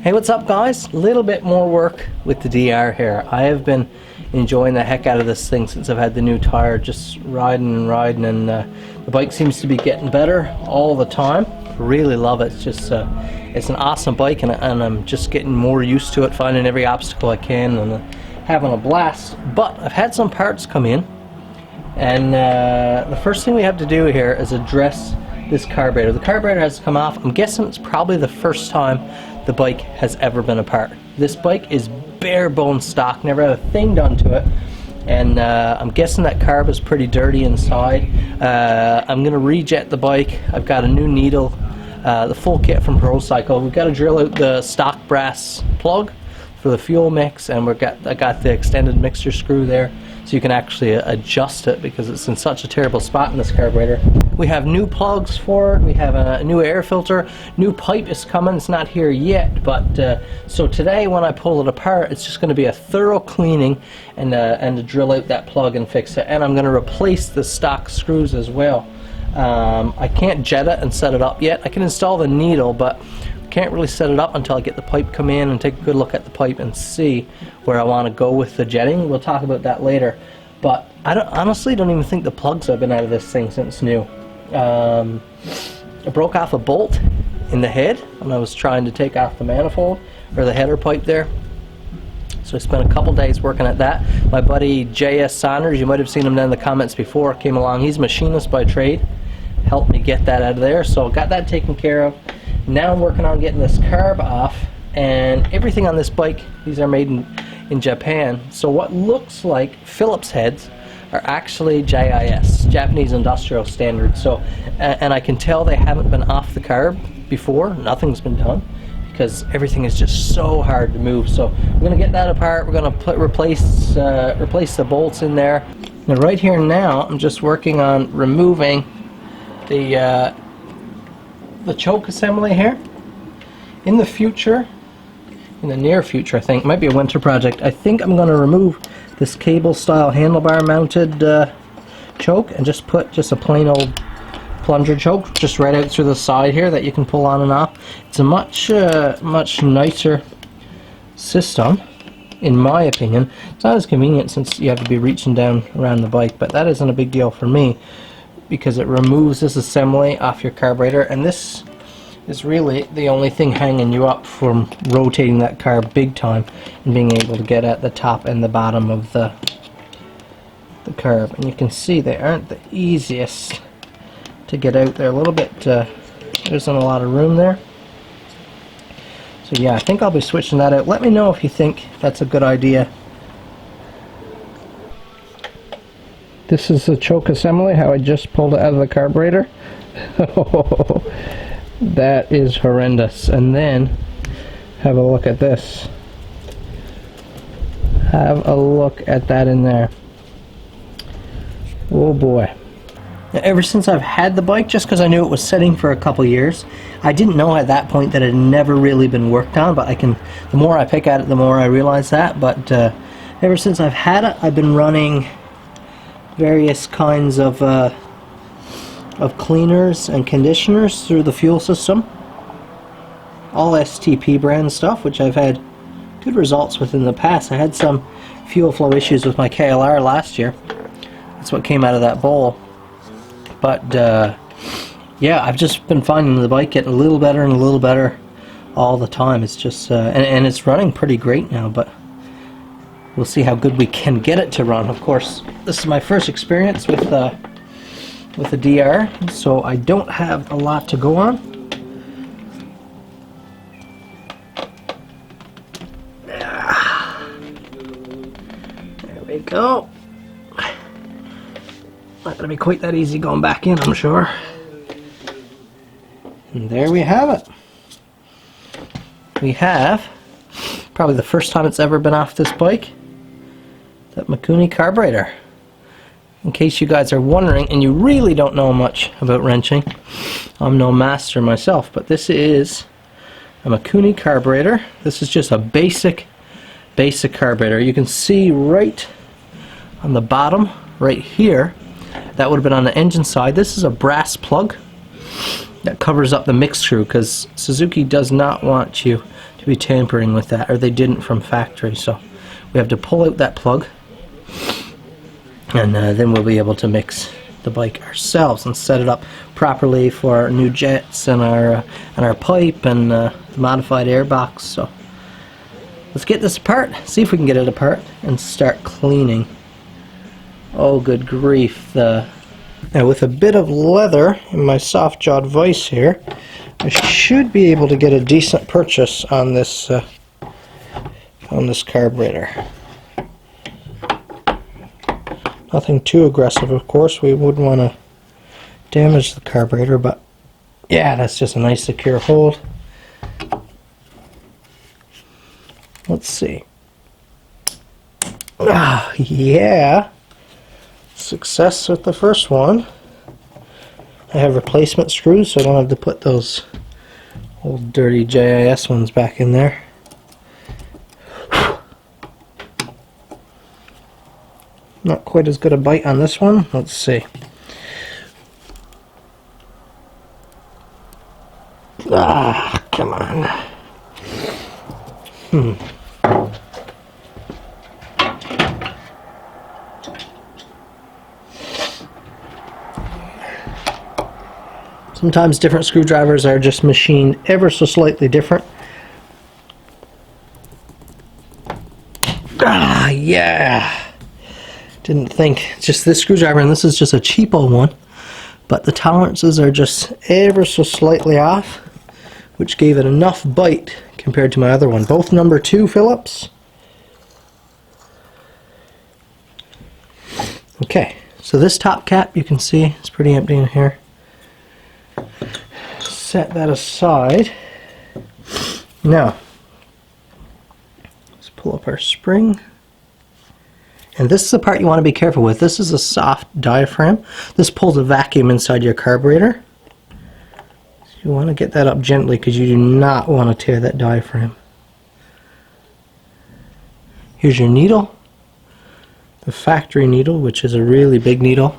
Hey, what's up guys? A little bit more work with the DR here. I have been enjoying the heck out of this thing since I've had the new tire, just riding and riding, and the bike seems to be getting better all the time. Really love it. It's just it's an awesome bike, and I'm just getting more used to it, finding every obstacle I can and having a blast. But I've had some parts come in, and the first thing we have to do here is address this carburetor. The carburetor has come off. I'm guessing it's probably the first time the bike has ever been apart. This bike is bare bone stock, never had a thing done to it, and I'm guessing that carb is pretty dirty inside. I'm going to rejet the bike. I've got a new needle, the full kit from ProCycle. We've got to drill out the stock brass plug for the fuel mix, and I got the extended mixture screw there, so you can actually adjust it because it's in such a terrible spot in this carburetor. We have new plugs for it. We have a new air filter. New pipe is coming. It's not here yet, but so today when I pull it apart, it's just going to be a thorough cleaning and to drill out that plug and fix it. And I'm going to replace the stock screws as well. I can't jet it and set it up yet. I can install the needle, but can't really set it up until I get the pipe come in and take a good look at the pipe and see where I want to go with the jetting. We'll talk about that later, but I honestly don't even think the plugs have been out of this thing since new. I broke off a bolt in the head when I was trying to take off the manifold or the header pipe there, so I spent a couple days working at that. My buddy J.S. Saunders, you might have seen him down in the comments before, came along. He's a machinist by trade, helped me get that out of there, so got that taken care of. Now I'm working on getting this carb off, and everything on this bike, these are made in Japan. So what looks like Phillips heads are actually JIS, Japanese Industrial Standards. So, and I can tell they haven't been off the carb before. Nothing's been done because everything is just so hard to move. So we're going to get that apart. We're going to replace the bolts in there. And right here now, I'm just working on removing the choke assembly here. In the future, in the near future, I think, might be a winter project, I think I'm going to remove this cable style handlebar mounted choke and just put a plain old plunger choke just right out through the side here that you can pull on and off. It's a much nicer system, in my opinion. It's not as convenient since you have to be reaching down around the bike, but that isn't a big deal for me because it removes this assembly off your carburetor, and this is really the only thing hanging you up from rotating that carb big time and being able to get at the top and the bottom of the carb. And you can see they aren't the easiest to get out there. A little bit, there isn't a lot of room there. So yeah, I think I'll be switching that out. Let me know if you think that's a good idea. This is the choke assembly, how I just pulled it out of the carburetor. That is horrendous. And then have a look at this. Have a look at that in there. Oh boy. Now, ever since I've had the bike, just because I knew it was sitting for a couple years, I didn't know at that point that it had never really been worked on, but the more I pick at it, the more I realize that. But ever since I've had it, I've been running various kinds of cleaners and conditioners through the fuel system. All STP brand stuff, which I've had good results with in the past. I had some fuel flow issues with my KLR last year. That's what came out of that bowl. But yeah, I've just been finding the bike getting a little better and a little better all the time. It's just and it's running pretty great now, but we'll see how good we can get it to run. Of course, this is my first experience with the DR, so I don't have a lot to go on. There we go. Not going to be quite that easy going back in, I'm sure. And there we have it. We have, probably the first time it's ever been off this bike, that Mikuni carburetor. In case you guys are wondering, and you really don't know much about wrenching, I'm no master myself, but this is a Mikuni carburetor. This is just a basic carburetor. You can see right on the bottom, right here, that would have been on the engine side. This is a brass plug that covers up the mix screw because Suzuki does not want you to be tampering with that, or they didn't from factory. So we have to pull out that plug, and then we'll be able to mix the bike ourselves and set it up properly for our new jets and our pipe and the modified airbox. So let's get this apart, see if we can get it apart, and start cleaning. Oh, good grief! Now, with a bit of leather in my soft-jawed vice here, I should be able to get a decent purchase on this carburetor. Nothing too aggressive, of course. We wouldn't want to damage the carburetor, but yeah, that's just a nice secure hold. Let's see. Ah, yeah. Success with the first one. I have replacement screws, so I don't have to put those old dirty JIS ones back in there. Not quite as good a bite on this one. Let's see. Ah, come on. Sometimes different screwdrivers are just machined ever so slightly different. Ah, yeah. Didn't think. Just this screwdriver, and this is just a cheapo one, but the tolerances are just ever so slightly off, which gave it enough bite compared to my other one. Both number 2 Phillips. Okay, so this top cap, you can see it's pretty empty in here. Set that aside. Now, let's pull up our spring. And this is the part you want to be careful with. This is a soft diaphragm. This pulls a vacuum inside your carburetor. So you want to get that up gently because you do not want to tear that diaphragm. Here's your needle. The factory needle, which is a really big needle.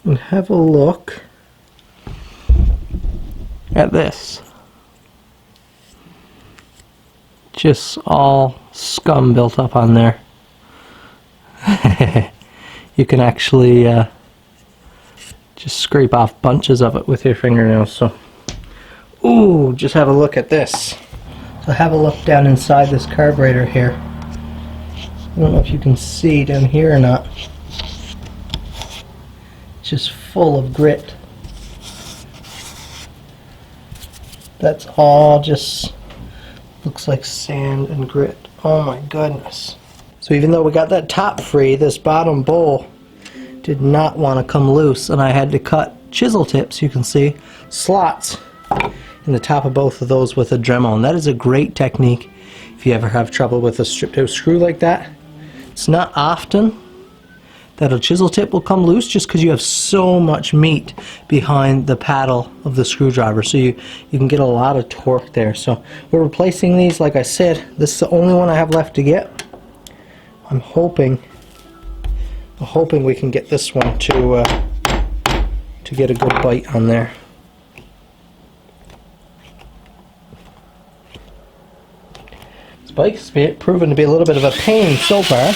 And have a look at this. Just all scum built up on there. You can actually just scrape off bunches of it with your fingernails. So, ooh, just have a look at this. So have a look down inside this carburetor here. I don't know if you can see down here or not. It's just full of grit. That's all just looks like sand and grit. Oh my goodness. So even though we got that top free, this bottom bowl did not want to come loose, and I had to cut chisel tips, you can see, slots in the top of both of those with a Dremel. And that is a great technique if you ever have trouble with a stripped out screw like that. It's not often that a chisel tip will come loose just because you have so much meat behind the paddle of the screwdriver, so you can get a lot of torque there. So we're replacing these, like I said. This is the only one I have left to get. I'm hoping we can get this one to get a good bite on there. This bike's proven to be a little bit of a pain so far.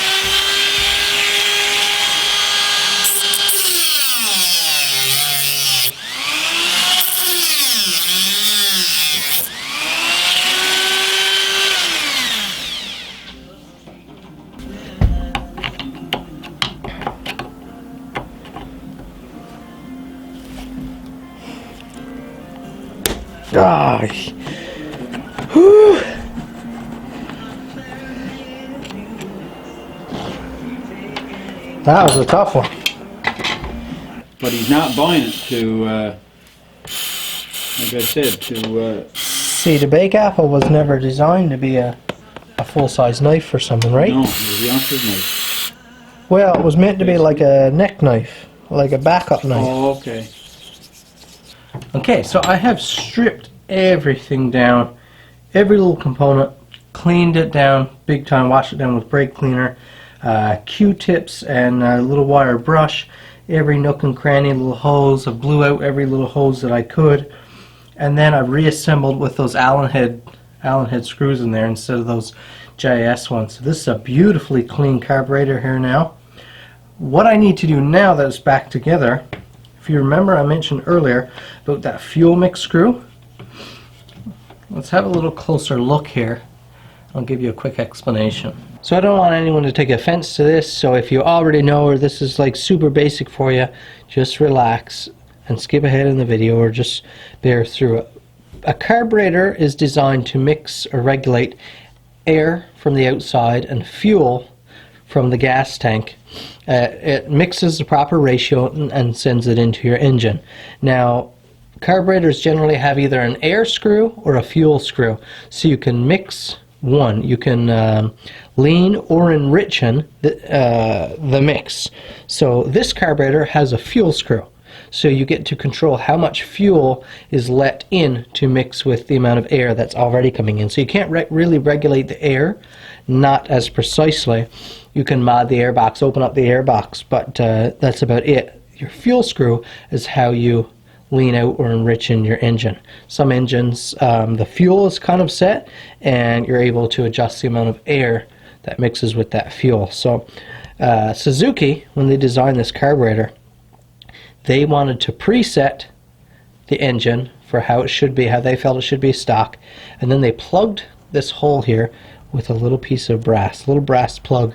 Gosh. Whew. That was a tough one. But he's not buying it to, like I said, to... See, the bake apple was never designed to be a full-size knife for someone, right? No, it was the officer's knife. Well, it was meant to be like a neck knife, like a backup knife. Oh, okay. Okay, so I have stripped everything down, every little component, cleaned it down big time, washed it down with brake cleaner, Q-tips and a little wire brush. every nook and cranny little hose. I blew out every little hose that I could, and then I reassembled with those Allen head screws in there instead of those JIS ones. So this is a beautifully clean carburetor here now. What I need to do now that it's back together, if you remember I mentioned earlier about that fuel mix screw. Let's have a little closer look here. I'll give you a quick explanation. So I don't want anyone to take offense to this, so if you already know or this is like super basic for you, just relax and skip ahead in the video or just bear through it. A carburetor is designed to mix or regulate air from the outside and fuel from the gas tank. It mixes the proper ratio and sends it into your engine. Now, carburetors generally have either an air screw or a fuel screw, so you can mix one. You can lean or enrichen the mix. So this carburetor has a fuel screw, so you get to control how much fuel is let in to mix with the amount of air that's already coming in. So you can't really regulate the air, not as precisely. You can mod the air box, open up the air box, but that's about it. Your fuel screw is how you lean out or enrich in your engine. Some engines, the fuel is kind of set and you're able to adjust the amount of air that mixes with that fuel. So Suzuki, when they designed this carburetor, they wanted to preset the engine for how it should be, how they felt it should be stock, and then they plugged this hole here with a little piece of brass, a little brass plug,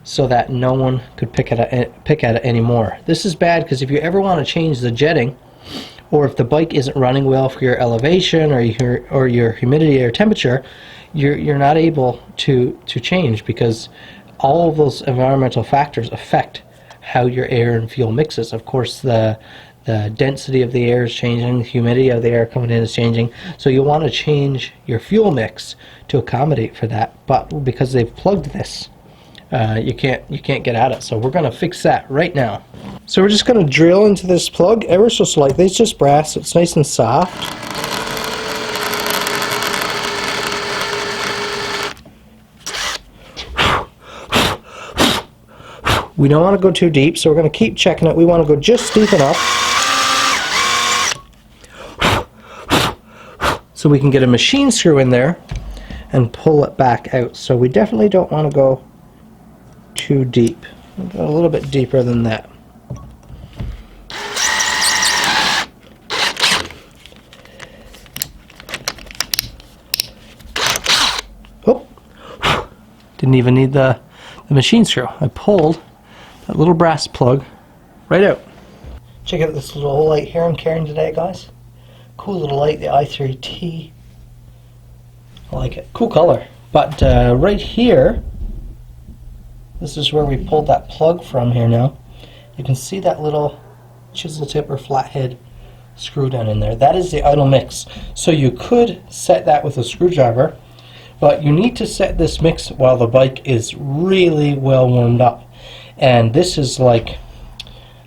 so that no one could pick at it anymore. This is bad because if you ever want to change the jetting, or if the bike isn't running well for your elevation or your humidity or temperature, you're not able to change, because all of those environmental factors affect how your air and fuel mixes. Of course, the density of the air is changing, the humidity of the air coming in is changing, so you want to change your fuel mix to accommodate for that. But because they've plugged this, you can't get at it. So we're going to fix that right now. So we're just going to drill into this plug ever so slightly. It's just brass, so it's nice and soft. We don't want to go too deep, so we're going to keep checking it. We want to go just deep enough so we can get a machine screw in there and pull it back out. So we definitely don't want to go too deep. We'll go a little bit deeper than that. Oh, didn't even need the machine screw. I pulled that little brass plug right out. Check out this little light here I'm carrying today, guys. Cool little light, the i3T. I like it. Cool color. But right here, this is where we pulled that plug from here now. You can see that little chisel tip or flathead screw down in there. That is the idle mix. So you could set that with a screwdriver, but you need to set this mix while the bike is really well warmed up. And this is like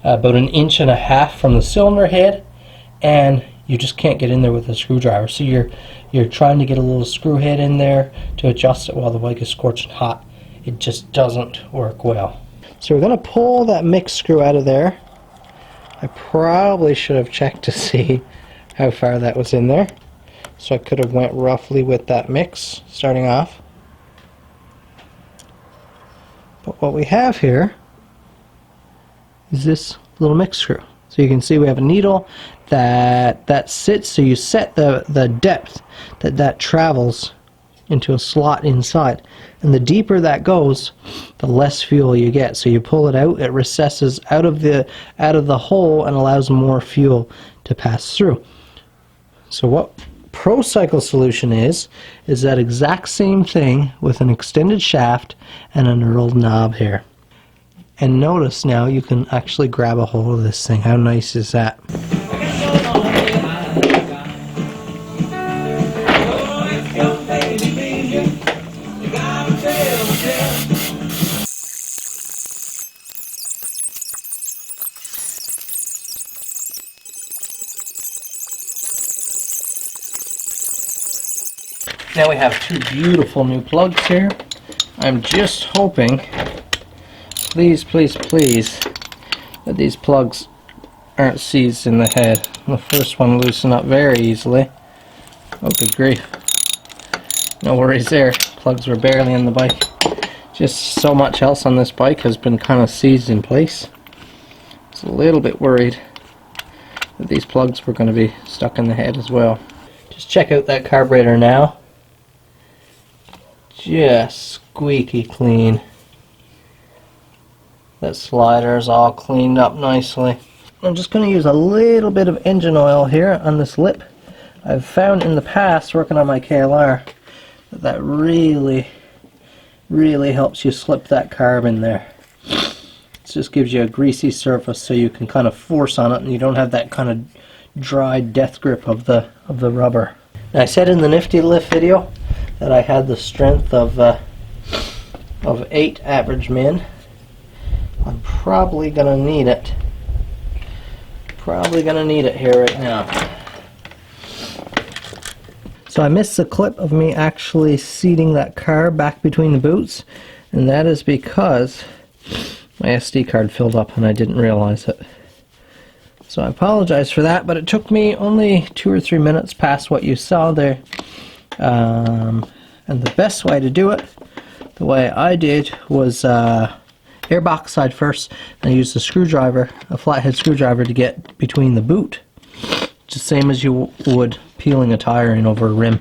about 1.5 inches from the cylinder head, and you just can't get in there with a screwdriver. So you're trying to get a little screw head in there to adjust it while the bike is scorching hot. It just doesn't work well. So we're going to pull that mix screw out of there. I probably should have checked to see how far that was in there. So I could have went roughly with that mix starting off. But what we have here is this little mix screw. So you can see we have a needle that sits, so you set the depth that travels into a slot inside, and the deeper that goes, the less fuel you get. So you pull it out, it recesses out of the hole and allows more fuel to pass through. So what ProCycle solution is that exact same thing with an extended shaft and a knurled knob here. And notice now you can actually grab a hold of this thing. How nice is that? Now we have two beautiful new plugs here. I'm just hoping, please, please, please, that these plugs aren't seized in the head. The first one loosened up very easily. Oh, good grief. No worries there. Plugs were barely in the bike. Just so much else on this bike has been kind of seized in place. I was a little bit worried that these plugs were going to be stuck in the head as well. Just check out that carburetor now. Just squeaky clean. That slider is all cleaned up nicely. I'm just going to use a little bit of engine oil here on this lip. I've found in the past, working on my KLR, that really helps you slip that carb in there. It just gives you a greasy surface so you can kind of force on it and you don't have that kind of dry death grip of the rubber. Now, I said in the nifty lift video that I had the strength of 8 average men. I'm probably gonna need it. Probably gonna need it here right now. So I missed the clip of me actually seating that carb back between the boots, and that is because my SD card filled up and I didn't realize it. So I apologize for that, but it took me only 2 or 3 minutes past what you saw there. And the best way to do it, the way I did, was airbox side first, and I used a screwdriver, a flathead screwdriver, to get between the boot. Just the same as you would peeling a tire in over a rim.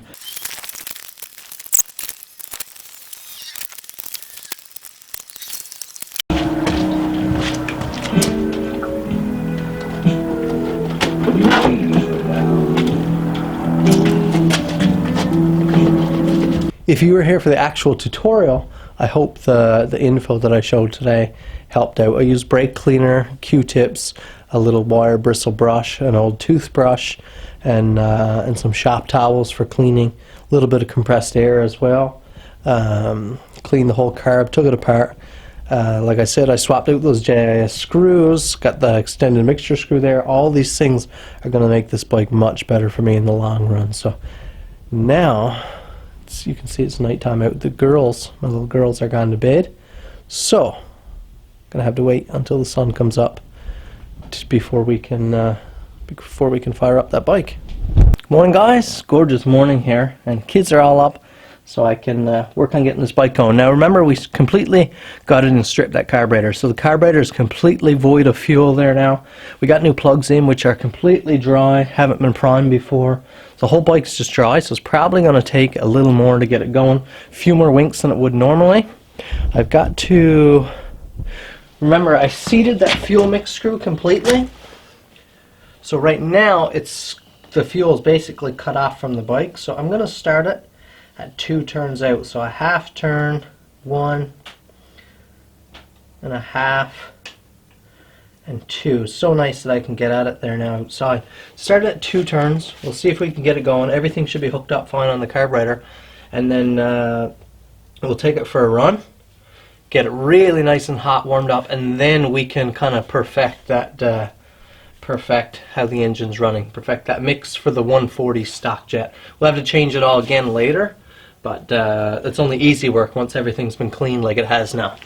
If you were here for the actual tutorial, I hope the info that I showed today helped out. I used brake cleaner, Q-tips, a little wire bristle brush, an old toothbrush, and some shop towels for cleaning. A little bit of compressed air as well. Cleaned the whole carb, took it apart. Like I said, I swapped out those JIS screws, got the extended mixture screw there. All these things are going to make this bike much better for me in the long run. So now, you can see it's nighttime out. The girls, my little girls, are gone to bed. So, gonna have to wait until the sun comes up before we can fire up that bike. Good morning, guys. Gorgeous morning here, and kids are all up, so I can work on getting this bike going. Now, remember, we completely got it and stripped that carburetor, so the carburetor is completely void of fuel there now. We got new plugs in, which are completely dry, haven't been primed before. The whole bike's just dry, so it's probably going to take a little more to get it going. A few more winks than it would normally. I've got to... Remember, I seated that fuel mix screw completely. So right now, the fuel is basically cut off from the bike. So I'm going to start it at 2 turns out. So a half turn, 1 and a half, and 2. So nice that I can get at it there now outside. Start at 2 turns. We'll see if we can get it going. Everything should be hooked up fine on the carburetor, and then we'll take it for a run, get it really nice and hot, warmed up, and then we can kind of perfect that, perfect how the engine's running, perfect that mix for the 140 stock jet. We'll have to change it all again later, but it's only easy work once everything's been cleaned like it has now.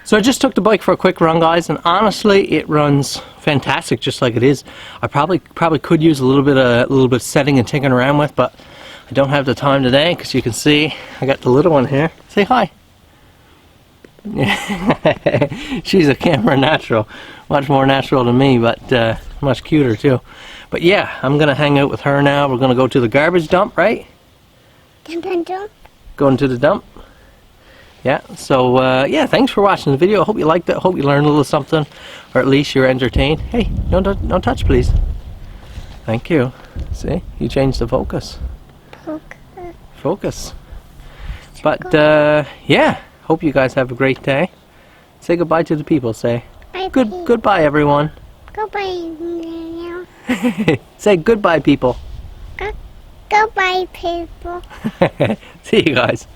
So I just took the bike for a quick run, guys, and honestly, it runs fantastic just like it is. I probably could use a little bit setting and tinkering around with, but I don't have the time today because you can see I got the little one here. Say hi. She's a camera natural, much more natural than me, but much cuter too. But yeah, I'm gonna hang out with her now. We're gonna go to the garbage dump, right? Going to the dump. Yeah, so yeah, thanks for watching the video. I hope you liked it. I hope you learned a little something, or at least you're entertained. Hey, don't touch, please. Thank you. See, you changed the focus. Focus. But yeah, hope you guys have a great day. Say goodbye to the people. Say goodbye, everyone. Goodbye. Say goodbye, people. Goodbye, people. See you guys.